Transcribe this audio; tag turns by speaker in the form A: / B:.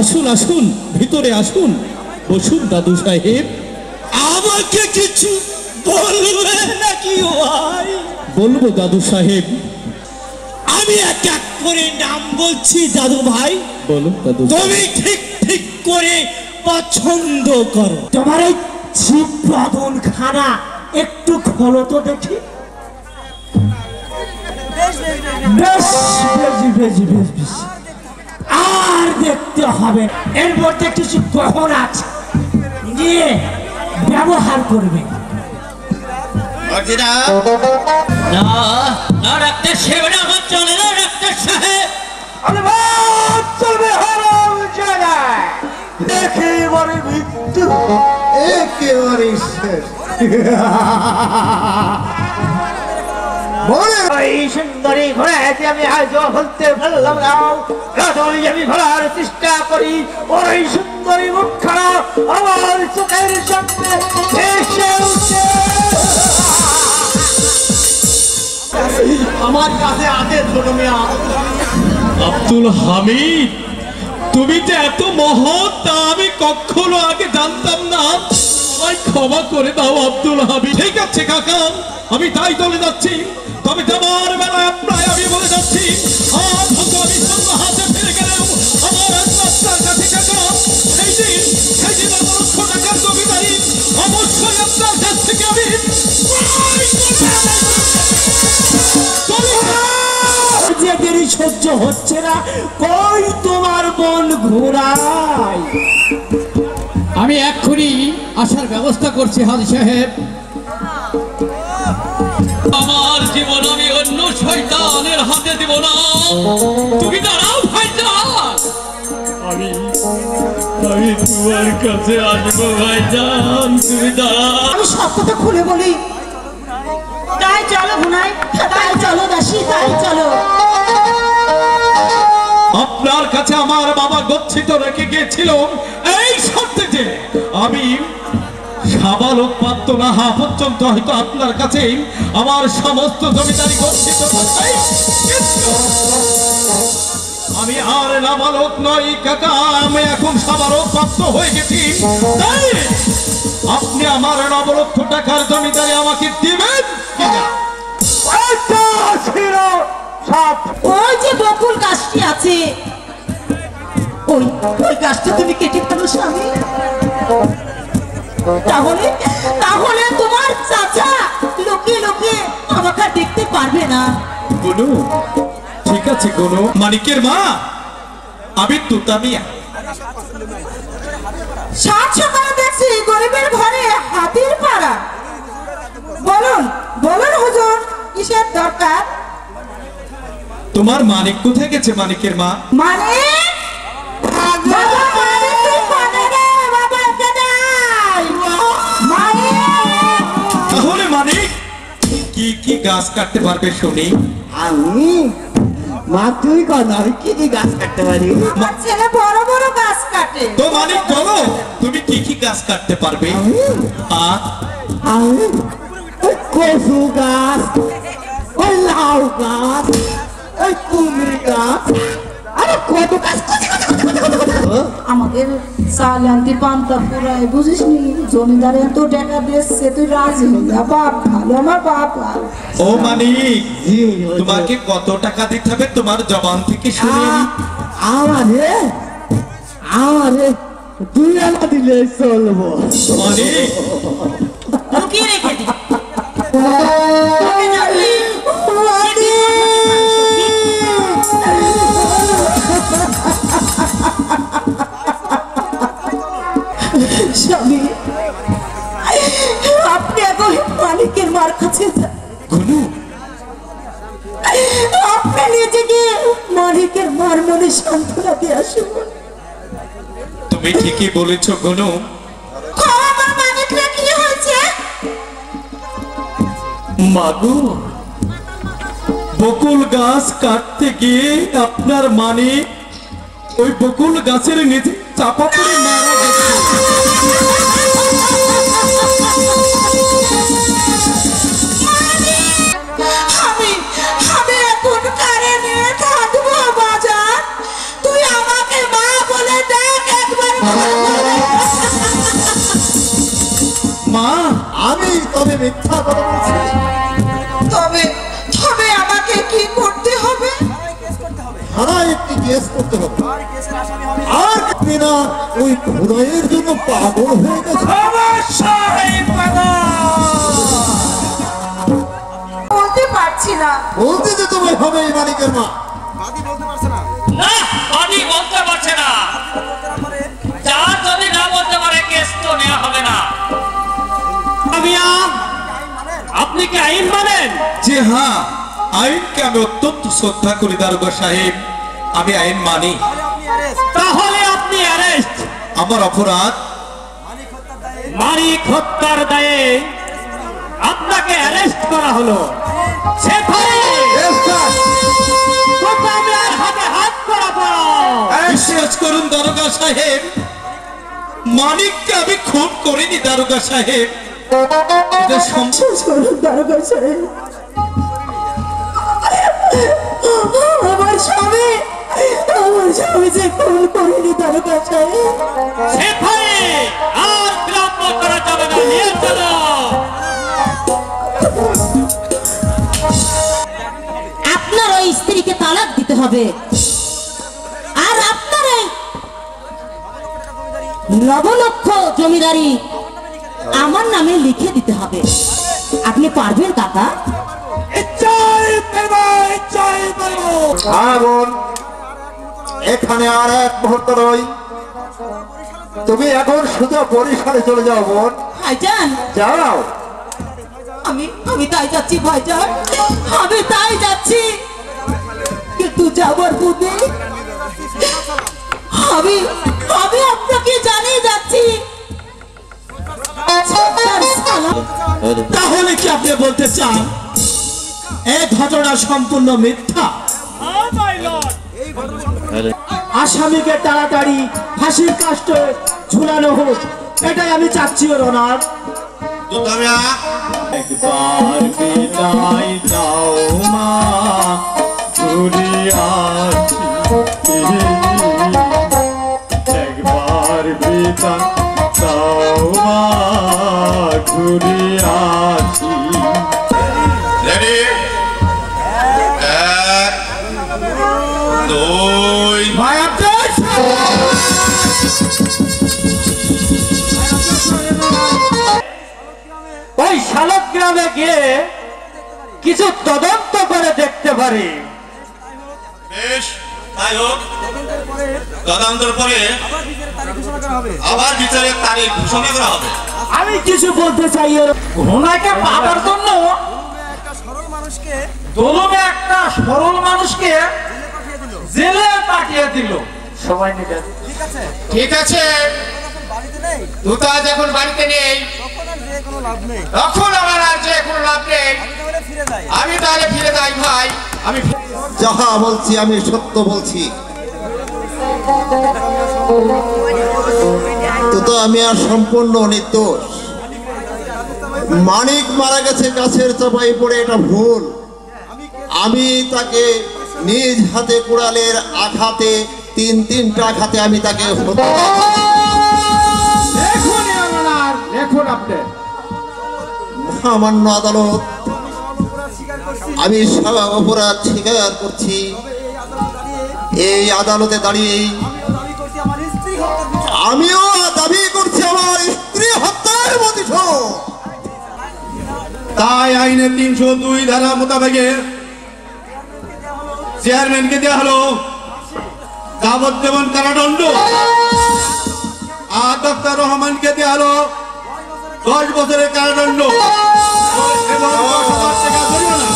A: আসুন আসুন, ভিতরে আসুন, বসুন দাদু সাহেব।
B: আমাকে কিছু বলবে নাকি ভাই?
A: বলবো দাদু সাহেব।
B: আমি এক এক করে নাম বলছি দাদু ভাই,
A: বলুন দাদু।
B: তুমি ঠিক ঠিক করে পছন্দ করো। তোমার এই চিপন খানা একটু খোলো তো দেখি। বেশ বেশ বেশ বেশ বেশ। আর দেখতে হবে, এর মধ্যে কিছু গ্রহণ আছে, নিয়ে ব্যবহার করবে।
C: না না ডাক্তার সাহেব, আমার চলে না ডাক্তার সাহেব।
B: চলবে একেবারে মৃত্যু, একেবারে শেষ। সুন্দরী ঘোড়াতে আমি আজও বলতে পারলাম না, যতই আমি ঘোড়ার চেষ্টা করি ওই সুন্দরী মুখখানা আমার চোখের সামনে ভেসে উঠে। আমার কাছে আছে ছোট মিয়া।
A: আব্দুল হামিদ, তুমি যে এত মহৎ তা আমি কখনো আগে জানতাম না। আমায় ক্ষমা করে দাও আব্দুল হামিদ। ঠিক আছে কাকা, আমি তাই চলে যাচ্ছি। তবে যাবার বেলায় প্রায় আমি বলে যাচ্ছি, আজ হয়তো আমি সঙ্গ হাতে ফিরে গেলেও আমার আত্মার কাছে কাকা সেই দিন আমার লক্ষ টাকার জমিদারি অবশ্যই আপনার কাছ থেকে আমি
B: যে দেরি সহ্য হচ্ছে না, কই তোমার বোন ঘোড়ায়?
C: আমি এক্ষুনি আসার ব্যবস্থা করছি হাজি সাহেব। আমার জীবন আমি অন্য শয়তানের হাতে দেব না। তুমি দাঁড়াও ভাইজান, আমি তোমার কাছে আসবো ভাইজান, তুমি দাঁড়াও।
D: আমি সব কথা খুলে বলি। তাই চলো ঘুনাই, তাই চলো দাসী, তাই চলো।
A: আপনার কাছে আমার বাবা গচ্ছিত রেখে গিয়েছিল এই শর্তে যে আমি সাবালক পাত্র না হওয়া পর্যন্ত হয়তো আপনার কাছে আমার সমস্ত জমিদারি গচ্ছিত থাকবে। আমি আর নাবালক নই কাকা, আমি এখন সাবালক পাত্র হয়ে গেছি। তাই আপনি আমার 9 লক্ষ টাকার জমিদারি আমাকে দিবেন কিনা?
D: ওই যে বকুল গাছটি আছে, ওই ওই গাছটা তুমি কেটে ফেলো স্বামী। তাহলে তাহলে তোমার চাচা লোকে লোকে আমাকে দেখতে পারবে না।
A: গুনু, ঠিক আছে গুনু। মানিকের মা, আমি তুতামিয়া।
D: সাত সকালে দেখছি গরিবের ঘরে হাতির পাড়া। বলুন বলুন হুজুর, কিসের দরকার?
A: তোমার মানিক কোথায় গেছে মানিকের মা?
D: মানে বাবা, মানে তুই মানে রে বাবা, কেদাই মানে।
A: তাহলে মানিক কি কি গাছ কাটতে পারবে শুনি?
B: আমি মা, তুই কন আমি কি কি গাছ কাটতে পারি?
D: আমার ছেলে বড় বড় গাছ কাটে।
A: তো মানিক বলো, তুমি কি কি গাছ কাটতে পারবে?
B: আমি ওই কচু গাছ, ওই লাউ গাছ, ওই কুমড়ি গাছ, আরে কত গাছ।
D: আমাদের চাল আনতে পান্তা পুরাই, বুঝিস নি? জমিদারে এত টাকা দিয়েছে, তুই রাজি হইয়া বাপ ভালো, আমার বাপ ভালো।
A: ও মানিক, তোমাকে কত টাকা দিতে হবে তোমার জবান থেকে শুনি আমি।
B: আমারে আমারে 2 আনা দিলে চলবো।
A: মানিক,
D: লুকিয়ে রেখে দি। স্বামী, আপনি এখন মালিকের মার কাছে যান।
A: গুনু,
D: আপনি নিজেকে মালিকের মার মনে সান্ত্বনা দিয়ে আসুন।
A: তুমি ঠিকই বলেছো গুনু।
D: আমার মালিকরা কি হয়েছে?
A: মাগো, বকুল গাছ কাটতে গিয়ে আপনার মানিক ওই বকুল গাছের নিচে চাপা পড়ে মারা গেছে।
D: আমি আমি এখন কারে নিয়ে থাকবো বাজার? তুই আমাকে মা বলে দে। কি করতে হবে?
E: থানায় একটি কেস করতে হবে। আর আপনি না ওই খোদাইয়ের জন্য পাগল হয়ে গেছে?
B: অবশ্যই পাগল।
D: বলতে পারছি না।
E: বলতে যে তুমি হবে এই মালিকের মা।
C: না আমি বলতে পারছে না। যা যদি না বলতে পারে কেস তো নেওয়া হবে না।
B: আপনি কি আইন মানেন?
A: যে হ্যাঁ, আইনকে আমি অত্যন্ত শ্রদ্ধা করি দারোগা সাহেব, আমি আইন মানি।
B: তাহলে আপনি অ্যারেস্ট।
A: আমার অপরাধ
B: মানিক হত্যার দায়ে আপনাকে অ্যারেস্ট করা হলো। আমি আর হাতে হাত করাবো।
A: বিশ্বাস করুন দারোগা সাহেব, মানিককে আমি খুন করিনি দারোগা সাহেব। এটা
D: দারোগা সাহেব, আমার স্বামী যে খুন করেনি দারোগা সাহেব।
B: আর বিলম্ব করা যাবে না, নিয়ে চলো।
F: আপনার ওই স্ত্রীকে তালাক দিতে হবে, আর আপনার এই লবলক্ষ জমিদারি আমার নামে লিখে দিতে হবে। আপনি পারবেন কাকা?
E: বোন, এখানে আর এক মুহূর্ত রই। তুমি এখন শুধু বরিশালে চলে যাও বোন।
F: ভাইজান,
E: যাও।
F: আমি তাই যাচ্ছি ভাইজান, আমি তাই যাচ্ছি, কিন্তু যাবার পূর্বে আমি আপনাকে জানিয়ে যাচ্ছি।
A: তাহলে কি আপনি বলতে চান এই ঘটনা সম্পূর্ণ মিথ্যা?
B: আসামিকে তাড়াতাড়ি ফাঁসির কাস্টে ঝুলানো হোক, এটাই আমি চাচ্ছি ওর অনার।
A: একবার বিদায় দাও মা, ঘুরে আসি। একবার বিদায় দাও মা, ঘুরে আসি।
B: ওই শালক গ্রামে গিয়ে কিছু তদন্ত করে দেখতে পারি।
G: বেশ, তাই হোক। তদন্তের পরে আবার বিচারের তারিখ ঘোষণা করা হবে।
B: আমি কিছু বলতে চাই, ওর ঘোড়াকে পাবার জন্য দলমে একটা সরল মানুষকে জেলে পাঠিয়ে দিল। সবাই নিবেন।
G: ঠিক আছে, দুতা যখন বাড়িতে নেই তখন আমার আর যে কোনো লাভ নেই। আমি তাহলে ফিরে যাই ভাই। আমি
E: যাহা বলছি আমি সত্য বলছি। তো আমি আর সম্পূর্ণ নির্দোষ। মানিক মারা গেছে গাছের চাপাই পড়ে, এটা ভুল। আমি তাকে নিজ হাতে কুড়ালের আঘাতে তিনটা আঘাতে আমি তাকে হত্যা।
B: এখন আপনি
E: মহামান্য আদালত, আমি সব অপরাধ স্বীকার করছি। এই আদালতে দাঁড়িয়ে আমিও দাবি করছি আমার স্ত্রী হত্যার প্রতিশোধ।
G: তাই আইনের 302 ধারা মোতাবেকে চেয়ারম্যানকে দেওয়া হলো যাবজ্জীবন কারাদণ্ড, আর ডক্টর রহমানকে দেওয়া হলো 10 বছরের কারাদণ্ড এবং 10,000 টাকা জরিমানা।